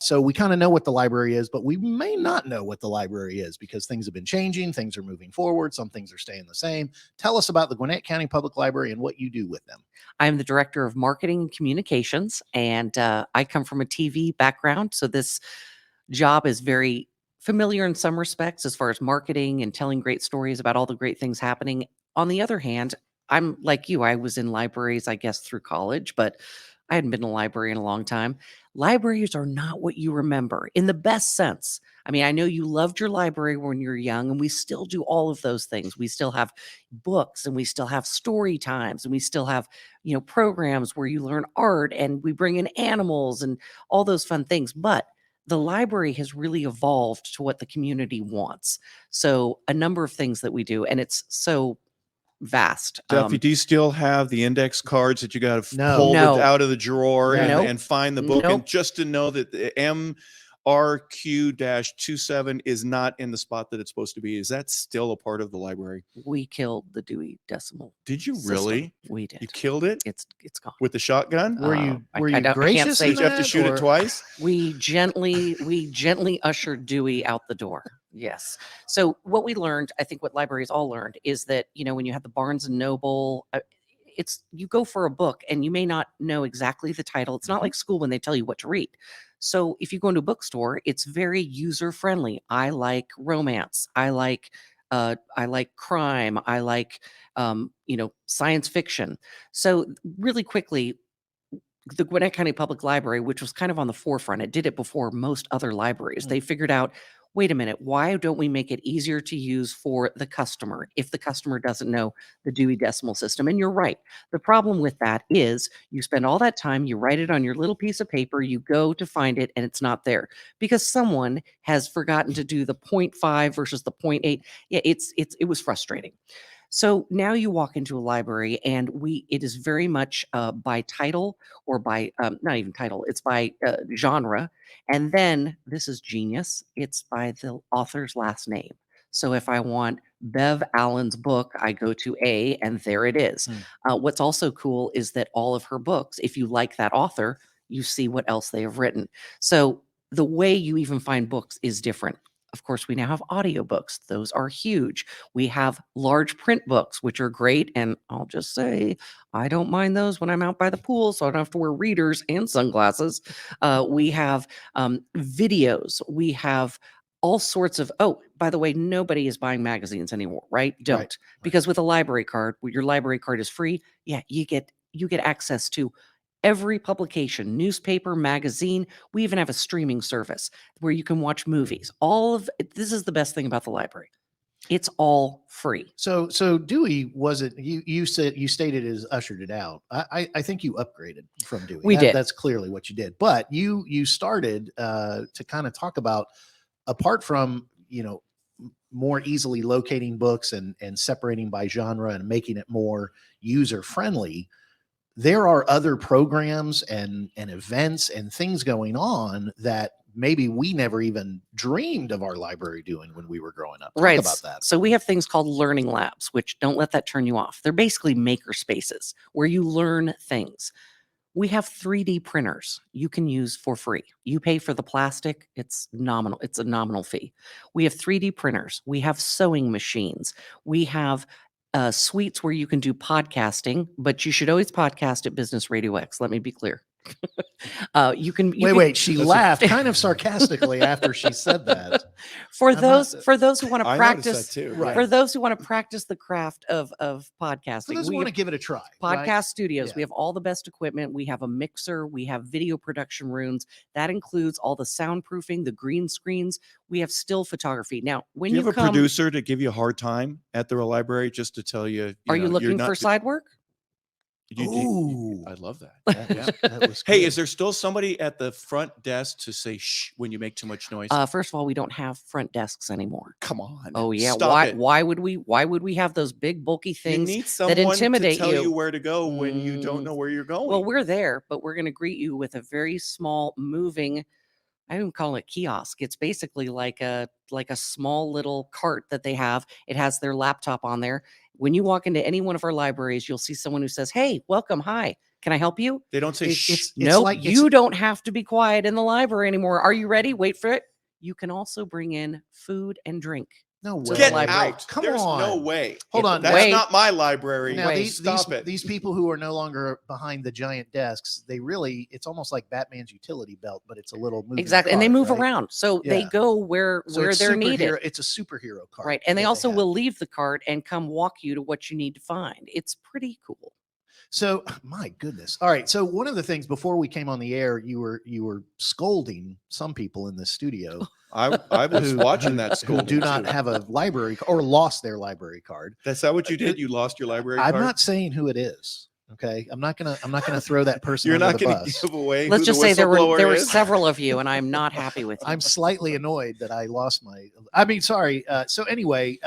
So we kind of know what the library is, but we may not know what the library is because things have been changing, things are moving forward, some things are staying the same. Tell us about the Gwinnett County Public Library and what you do with them. I'm the director of marketing and communications, and I come from a TV background, so this job is very familiar in some respects as far as marketing and telling great stories about all the great things happening. On the other hand, I'm like you. I was in libraries, I guess, through college, but I hadn't been to a library in a long time. Libraries are not what you remember in the best sense. I mean, I know you loved your library when you were young, and we still do all of those things. We still have books, and we still have story times, and we still have, programs where you learn art, and we bring in animals and all those fun things. But the library has really evolved to what the community wants. So a number of things that we do, and it's so vast. Duffie, do you still have the index cards that you got to No. pull No. it out of the drawer Nope. and find the book? Nope. And just to know that the MRQ-27 is not in the spot that it's supposed to be. Is that still a part of the library? We killed the Dewey Decimal. Did you System. really? We did. You killed it It's gone. with the shotgun? Were you I can't gracious? say- in Did you have to that, shoot or- it twice? We gently ushered Dewey out the door. Yes. So what we learned, I think what libraries all learned, is that, when you have the Barnes and Noble, you go for a book and you may not know exactly the title. It's not like school when they tell you what to read. So if you go into a bookstore, it's very user friendly. I like romance. I like crime. I like, science fiction. So really quickly, the Gwinnett County Public Library, which was kind of on the forefront, it did it before most other libraries. They figured out, wait a minute, why don't we make it easier to use for the customer if the customer doesn't know the Dewey Decimal System? And you're right. The problem with that is you spend all that time, you write it on your little piece of paper, you go to find it, and it's not there because someone has forgotten to do the 0.5 versus the 0.8. Yeah, it was frustrating. So now you walk into a library and it is very much by title or by, not even title, it's by genre. And then this is genius. It's by the author's last name. So if I want Bev Allen's book, I go to A and there it is. What's also cool is that all of her books, if you like that author, you see what else they have written. So the way you even find books is different. Of course, we now have audiobooks. Those are huge. We have large print books, which are great. And I'll just say, I don't mind those when I'm out by the pool, so I don't have to wear readers and sunglasses. We have videos. We have all sorts of, by the way, nobody is buying magazines anymore, right? Don't. Right. Because with a library card, your library card is free. Yeah, you get access to every publication, newspaper, magazine. We even have a streaming service where you can watch movies. This is the best thing about the library. It's all free. So Dewey wasn't, you stated as ushered it out. I think you upgraded from Dewey. We did. That's clearly what you did. But you started to kind of talk about, apart from, more easily locating books and separating by genre and making it more user friendly, there are other programs and events and things going on that maybe we never even dreamed of our library doing when we were growing up. Talk about that. So we have things called learning labs, which don't let that turn you off. They're basically maker spaces where you learn things. We have 3D printers you can use for free. You pay for the plastic. It's nominal. It's a nominal fee. We have 3D printers. We have sewing machines. We have suites where you can do podcasting, but you should always podcast at Business Radio X. Let me be clear. You can wait. She laughed kind of sarcastically after she said that. For those who want to practice, too, right. for those who want to practice the craft of podcasting, For those who want to give it a try. Podcast right? studios. Yeah. We have all the best equipment. We have a mixer. We have video production rooms. That includes all the soundproofing, the green screens. We have still photography. Now, when Do you you have a producer to give you a hard time at the library just to tell you? Are you looking for side work? Ooh. I love that. That was Hey, good. is there still somebody at the front desk to say shh when you make too much noise? First of all, we don't have front desks anymore. Come on. Oh yeah. Stop it. Why would we have those big bulky You things need someone intimidate to tell you. you where to go when you don't know where you're going. Well, we're there, but we're going to greet you with a very small moving, I don't call it kiosk. It's basically like a small little cart that they have. It has their laptop on there. When you walk into any one of our libraries, you'll see someone who says, "Hey, welcome, hi. Can I help you? They don't say shh. It's Nope, like you don't have to be quiet in the library anymore. Are you ready? Wait for it. You can also bring in food and drink. no way. to the Get library. out. Come There's no on. way. Hold If- on. That's Wait. not my library. Now Wait. Stop it. these people who are no longer behind the giant desks, they really, it's almost like Batman's utility belt, but it's a little moving Exactly. And they cart, move right? around. So they Yeah. go where So where it's they're needed. It's a superhero cart. Right. And they that also have. will leave the cart and come walk you to what you need to find. It's pretty cool. So my goodness. All right. So one of the things before we came on the air, you were scolding some people in the studio I was watching that who school. do not have a library or lost their library card. That's that what you did? You lost your library I'm card? not saying who it is. Okay. I'm not gonna throw that person You're under not the going to bus. give away Let's who just the say there whistleblower were is? several of you, and I'm not happy with you. I'm slightly annoyed that I lost sorry. So anyway,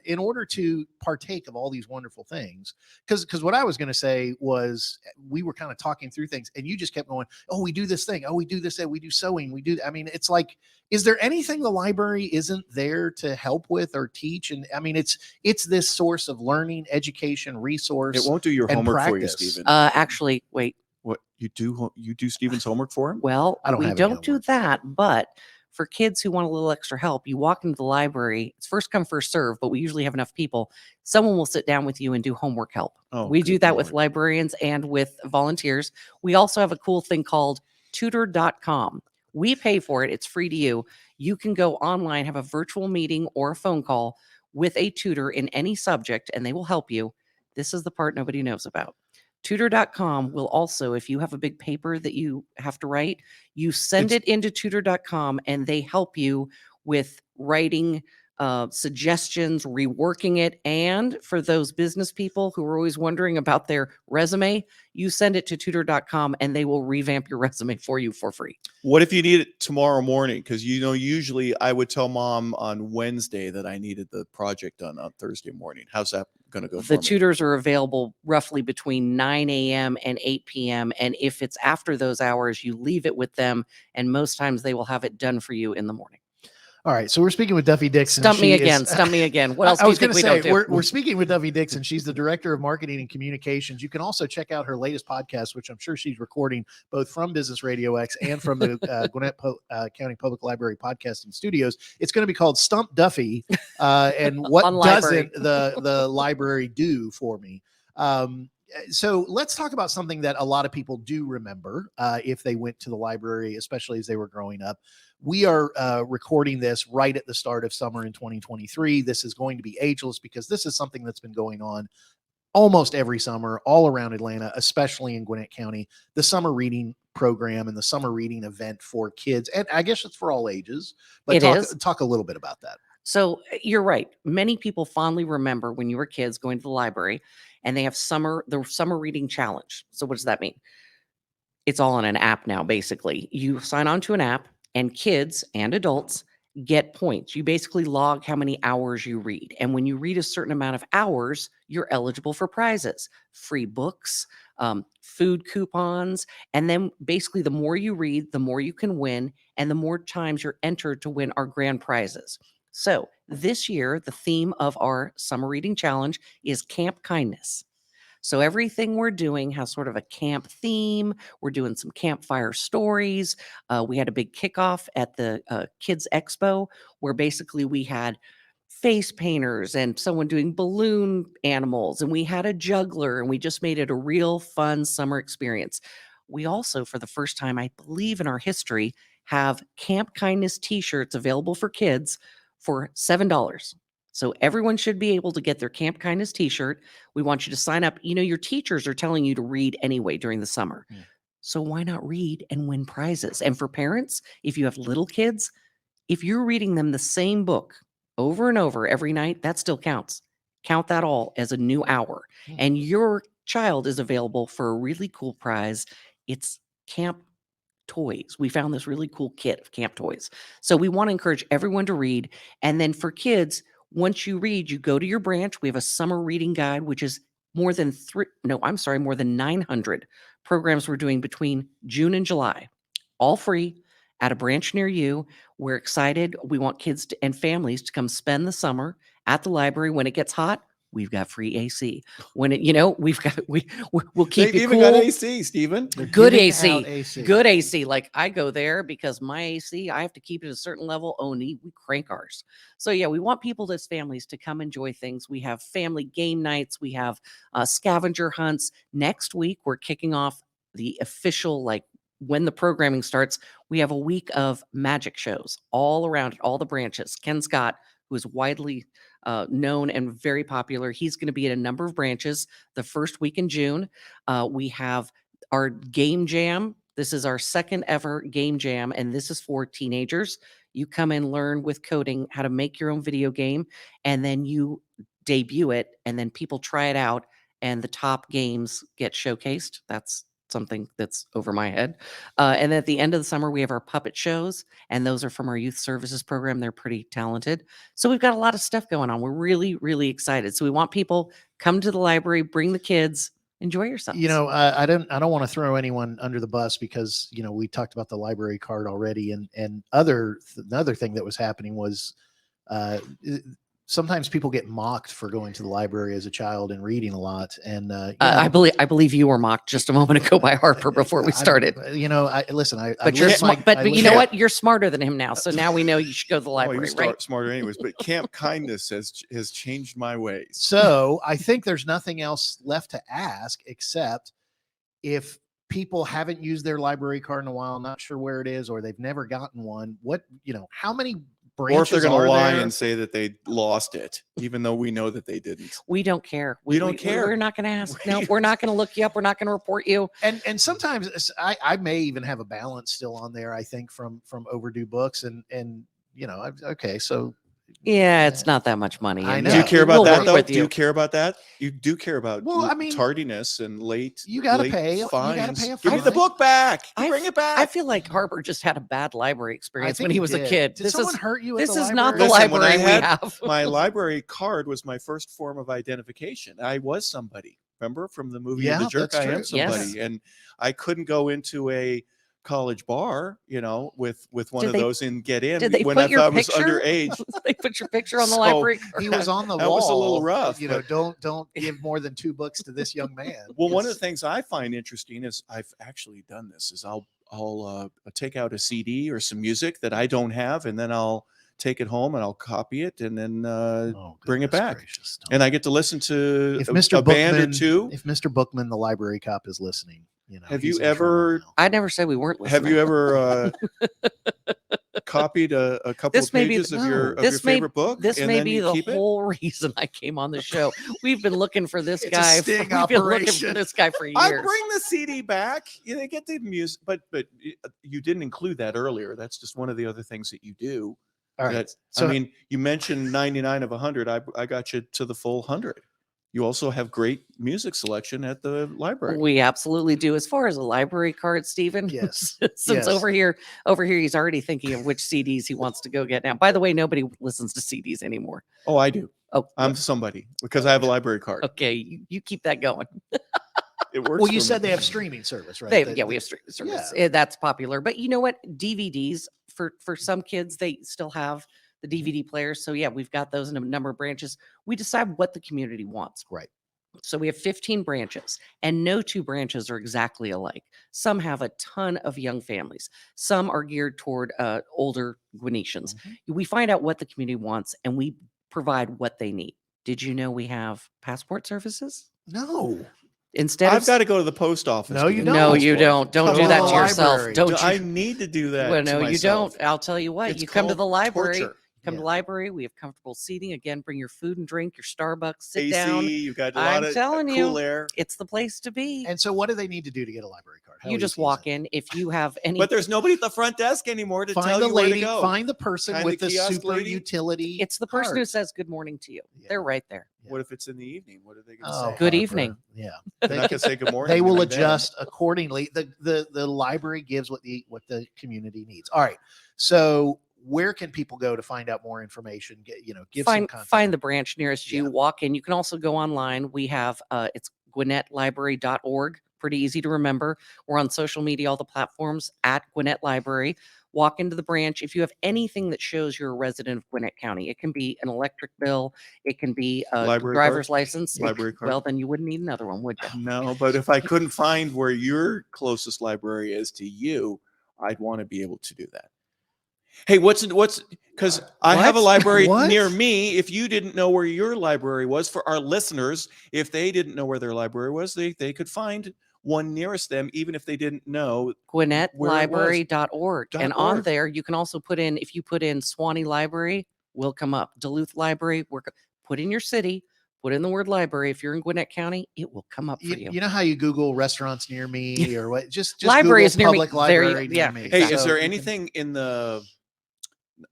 in order to partake of all these wonderful things, because what I was going to say was we were kind of talking through things and you just kept going, oh, we do this thing. Oh, we do this. We do sewing. We do. I mean, it's like, is there anything the library isn't there to help with or teach? And I mean, it's this source of learning, education, resource. It won't do your and homework for you, practice. Stephen. Actually, wait. What you do? You do Stephen's homework for him? Well, I don't we have any don't do homework. that, but for kids who want a little extra help, you walk into the library. It's first come, first serve, but we usually have enough people. Someone will sit down with you and do homework help. Oh, We do good that with Lord. librarians and with volunteers. We also have a cool thing called tutor.com. We pay for it. It's free to you. You can go online, have a virtual meeting or a phone call with a tutor in any subject, and they will help you. This is the part nobody knows about. Tutor.com will also, if you have a big paper that you have to write, you send it into tutor.com and they help you with writing suggestions, reworking it. And for those business people who are always wondering about their resume, you send it to tutor.com and they will revamp your resume for you for free. What if you need it tomorrow morning? Because usually I would tell mom on Wednesday that I needed the project done on Thursday morning. How's that going to go? The tutors are available roughly between 9 a.m. and 8 p.m. And if it's after those hours, you leave it with them. And most times they will have it done for you in the morning. All right. So we're speaking with Duffie Dixon. Stump me She again. is- Stump me again. What else I do you was think going we to don't say, do? we're speaking with Duffie Dixon. She's the director of marketing and communications. You can also check out her latest podcast, which I'm sure she's recording both from Business Radio X and from the Gwinnett County Public Library podcasting studios. It's going to be called Stump Duffie. And what On library. doesn't the library do for me? So let's talk about something that a lot of people do remember if they went to the library, especially as they were growing up. We are recording this right at the start of summer in 2023. This is going to be ageless because this is something that's been going on almost every summer all around Atlanta, especially in Gwinnett County, the summer reading program and the summer reading event for kids. And I guess it's for all ages, but talk a little bit about that. So you're right. Many people fondly remember when you were kids going to the library and they have the summer reading challenge. So what does that mean? It's all on an app now, basically. You sign on to an app and kids and adults get points. You basically log how many hours you read. And when you read a certain amount of hours, you're eligible for prizes, free books, food coupons. And then basically the more you read, the more you can win. And the more times you're entered to win our grand prizes. So this year, the theme of our summer reading challenge is Camp Kindness. So everything we're doing has sort of a camp theme. We're doing some campfire stories. We had a big kickoff at the Kids Expo where basically we had face painters and someone doing balloon animals, and we had a juggler, and we just made it a real fun summer experience. We also, for the first time, I believe in our history, have Camp Kindness t-shirts available for kids for $7. So everyone should be able to get their Camp Kindness t-shirt. We want you to sign up. Your teachers are telling you to read anyway during the summer. Yeah. So why not read and win prizes? And for parents, if you have little kids, if you're reading them the same book over and over every night, that still counts. Count that all as a new hour. And your child is available for a really cool prize. It's camp toys. We found this really cool kit of camp toys. So we want to encourage everyone to read. And then for kids, once you read, you go to your branch. We have a summer reading guide, which is more than 900 programs we're doing between June and July, all free at a branch near you. We're excited. We want kids and families to come spend the summer at the library. When it gets hot, we've got free AC. When it, we'll keep They've you even cool. got AC, Stephen. They're Good giving AC. out AC. Good AC. Like I go there because my AC, I have to keep it at a certain level. Oh, we crank ours. So yeah, we want people as families to come enjoy things. We have family game nights. We have scavenger hunts. Next week, we're kicking off the official, like when the programming starts, we have a week of magic shows all around all the branches. Ken Scott, who is widely known and very popular, he's going to be at a number of branches the first week in June. We have our game jam. This is our second ever game jam, and this is for teenagers. You come and learn with coding how to make your own video game, and then you debut it, and then people try it out, and the top games get showcased. That's something that's over my head. And at the end of the summer, we have our puppet shows, and those are from our youth services program. They're pretty talented. So we've got a lot of stuff going on. We're really, really excited. So we want people come to the library, bring the kids, enjoy yourselves. I don't want to throw anyone under the bus because, we talked about the library card already, and another thing that was happening was, sometimes people get mocked for going to the library as a child and reading a lot. And I believe you were mocked just a moment ago by Harper before we started. But you know what? You're smarter than him now. So now we know you should go to the library, right? Smarter anyways, but Camp Kindness has changed my ways. So I think there's nothing else left to ask except if people haven't used their library card in a while, not sure where it is, or they've never gotten one, how many branches or if they're going to lie there? and say that they lost it, even though we know that they didn't. We don't care. We don't care. We're not going to ask. No, we're not going to look you up. We're not going to report you. And sometimes I may even have a balance still on there, I think, from overdue books. Okay, so yeah, it's not that much money. I and know. Do you care about we'll that work though? with Do you care about that? You do care about tardiness and late. You got to late pay. fines. You got to pay a Give me fine. the book back. Bring it back. I feel like Harper just had a bad library experience when he was a kid. Did someone hurt you? This at the is not library? the Listen, when I library we had have. my library card was my first form of identification. I was somebody. Remember from the movie Yeah, The Jerk? that's I am true. somebody, Yes. and I couldn't go into a college bar, with one of those and get in Did they when put I your thought I was picture? underage. They put your picture on the So, library. He was on the That wall. was a little rough, but- Don't give more than 2 books to this young man. Well, one of the things I find interesting is I've actually done this is I'll take out a CD or some music that I don't have, and then I'll take it home and I'll copy it and then bring it back. And I get to listen to if a Mr. band or Bookman, two. if Mr. Bookman, the library cop, is listening, Have he's you in trouble ever- now. I never said we weren't listening. Have you ever copied a couple This of may be pages the- of your This may- favorite book? This and may then be you the keep it? whole reason I came on the show. We've been looking for this It's a guy. sting We've been looking operation. for this guy for years. I bring the CD back. They get the music, but you didn't include that earlier. That's just one of the other things that you do. All right. That, So I mean, you mentioned 99 of 100. I got you to the full 100. You also have great music selection at the library. We absolutely do. As far as a library card, Stephen, Yes. since Yes. over here, he's already thinking of which CDs he wants to go get now. By the way, nobody listens to CDs anymore. Oh, I do. Oh, I'm somebody because I have a library card. okay. You keep that going. It works. well, you for said me. they have streaming service, right? We have streaming service. That's popular. But you know what? DVDs for some kids, they still have the DVD players. So yeah, we've got those in a number of branches. We decide what the community wants. Right. So we have 15 branches, and no 2 branches are exactly alike. Some have a ton of young families. Some are geared toward older Gwinnetians. We find out what the community wants, and we provide what they need. Did you know we have passport services? No. Instead I've of got to go to the post office. No, to you get a no, you passport. don't. Don't Come do that on. to yourself. Library. Don't Do you? I need to do that. Well, to no, you myself? don't. I'll tell you what. It's You come to called the library. torture. Come to Yeah. the library. We have comfortable seating. Again, bring your food and drink, your Starbucks, sit AC, down. you've got a lot I'm of telling cool you. air. It's the place to be. And so, what do they need to do to get a library card? How You just easy is walk it? in. If you have any, But there's nobody at the front desk anymore to Find tell the you where to lady. go. Find the person Find with the the kiosk super lady. utility. it's the person who card. says good morning to you. Yeah. They're right there. What if it's in the evening? What are they going to Oh, say? Good Harper. evening. Yeah. They're not going to say good morning. They will when they're in bed. adjust accordingly. The library gives what the community needs. All right. So where can people go to find out more information? Give some Find content. the branch nearest you. Yeah. Walk in. You can also go online. We have it's GwinnettLibrary.org. pretty easy to remember. We're on social media, all the platforms at Gwinnett Library. Walk into the branch. If you have anything that shows you're a resident of Gwinnett County, it can be an electric bill, it can be a Library driver's card? license. Library card? Well, then you wouldn't need another one, would you? No, but if I couldn't find where your closest library is to you, I'd want to be able to do that. Hey, because I have a What? library What? near me. If you didn't know where your library was, for our listeners, if they didn't know where their library was, they could find one nearest them, even if they didn't know GwinnettLibrary.org. And on .org. there, you can also put in, if you put in Swanee Library, will come up. Duluth Library, put in your city, put in the word library. If you're in Gwinnett County, it will come up for you. You know how you Google restaurants near me or what? Just Library Google is near me. public There you- library near yeah, me. Hey, exactly. is So there you can- anything in the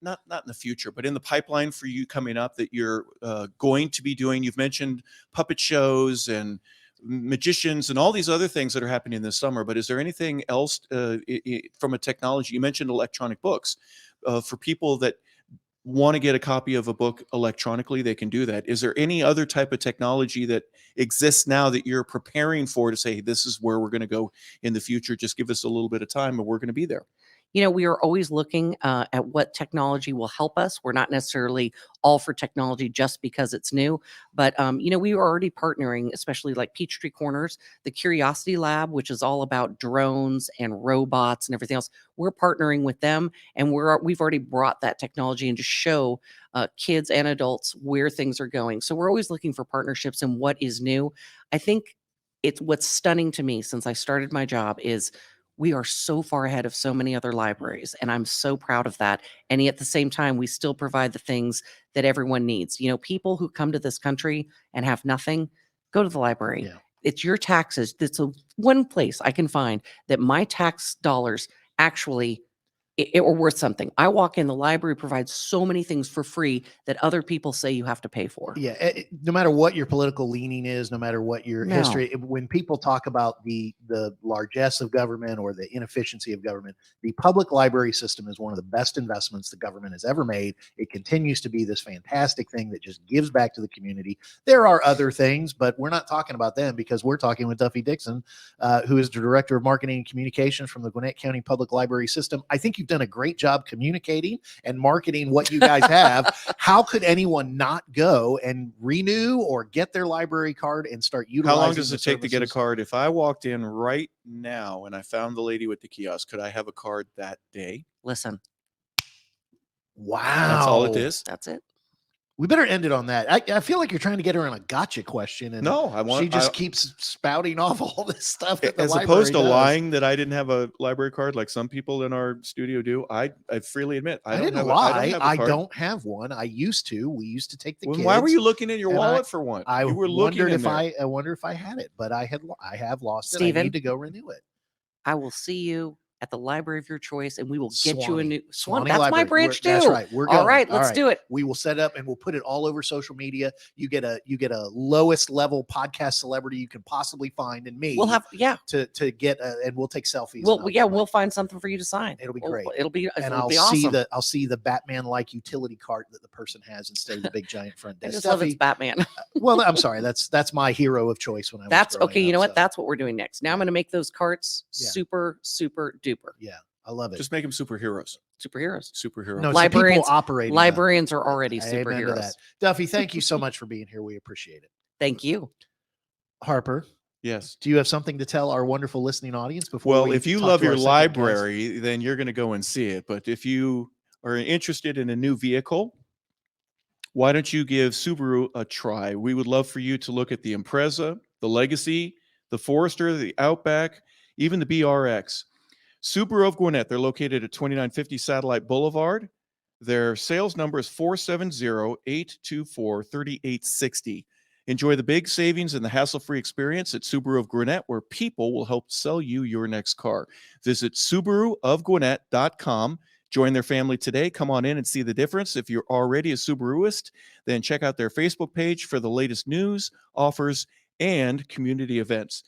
not in the future, but in the pipeline for you coming up that you're going to be doing? You've mentioned puppet shows and magicians and all these other things that are happening this summer, but is there anything else from a technology? You mentioned electronic books. For people that want to get a copy of a book electronically, they can do that. Is there any other type of technology that exists now that you're preparing for, to say, this is where we're going to go in the future? Just give us a little bit of time and we're going to be there. We are always looking at what technology will help us. We're not necessarily all for technology just because it's new, but we are already partnering, especially like Peachtree Corners, the Curiosity Lab, which is all about drones and robots and everything else. We're partnering with them, and we've already brought that technology in to show kids and adults where things are going. So we're always looking for partnerships and what is new. I think what's stunning to me since I started my job is we are so far ahead of so many other libraries, and I'm so proud of that. And at the same time, we still provide the things that everyone needs. People who come to this country and have nothing, go to the library. Yeah. It's your taxes. It's one place I can find that my tax dollars actually are worth something. I walk in, the library provides so many things for free that other people say you have to pay for. Yeah, no matter what your political leaning is, no matter what your No. history, when people talk about the largesse of government or the inefficiency of government, the public library system is one of the best investments the government has ever made. It continues to be this fantastic thing that just gives back to the community. There are other things, but we're not talking about them because we're talking with Duffie Dixon, who is the Director of Marketing and Communications from the Gwinnett County Public Library System. I think you've done a great job communicating and marketing what you guys have. How could anyone not go and renew or get their library card and start utilizing? How long does it take to get a services? card? If I walked in right now and I found the lady with the kiosk, could I have a card that day? Listen, Wow. That's all it is? that's it. We better end it on that. I feel like you're trying to get her in a gotcha question. And No, she just keeps spouting off all this stuff. That the as opposed to library does. lying that I didn't have a library card like some people in our studio do. I freely admit I don't didn't have lie. I don't have one. I used to. We used to take the Well, kids. why were you looking in your and wallet for one? I You were looking wondered in if there. I wonder if I had it, but I have lost it. I Stephen? need to go renew it. I will see you at the library of your choice, and we will get you a new Swanee That's my Library. branch too. That's right. We're going. All right, let's do it. We will set up and we'll put it all over social media. You get a lowest level podcast celebrity you can possibly find in me. We'll have to get and we'll take selfies. We'll find something for you to sign. It'll be great. It'll be I'll awesome. see the Batman like utility cart that the person has instead of the big giant front I desk. just love it's Batman. Well, I'm sorry. That's my hero of choice when I was That's growing okay. You up, know what? so. That's what we're doing next. Now I'm going to make those carts Yeah. super, super duper. Yeah, I love it. Just make them superheroes. Superheroes. No, Librarians- people operating. Librarians are already Amen to superheroes. that. Duffie, thank you so much for being here. We appreciate it. Thank you. Harper, Yes. do you have something to tell our wonderful listening audience before? Well, we if you talk love to our your second guest? library, then you're going to go and see it. But if you are interested in a new vehicle, why don't you give Subaru a try? We would love for you to look at the Impreza, the Legacy, the Forester, the Outback, even the BRX. Subaru of Gwinnett, they're located at 2950 Satellite Boulevard. Their sales number is 470-824-3860. Enjoy the big savings and the hassle-free experience at Subaru of Gwinnett, where people will help sell you your next car. Visit SubaruofGwinnett.com. Join their family today. Come on in and see the difference. If you're already a Subaruist, then check out their Facebook page for the latest news, offers, and community events.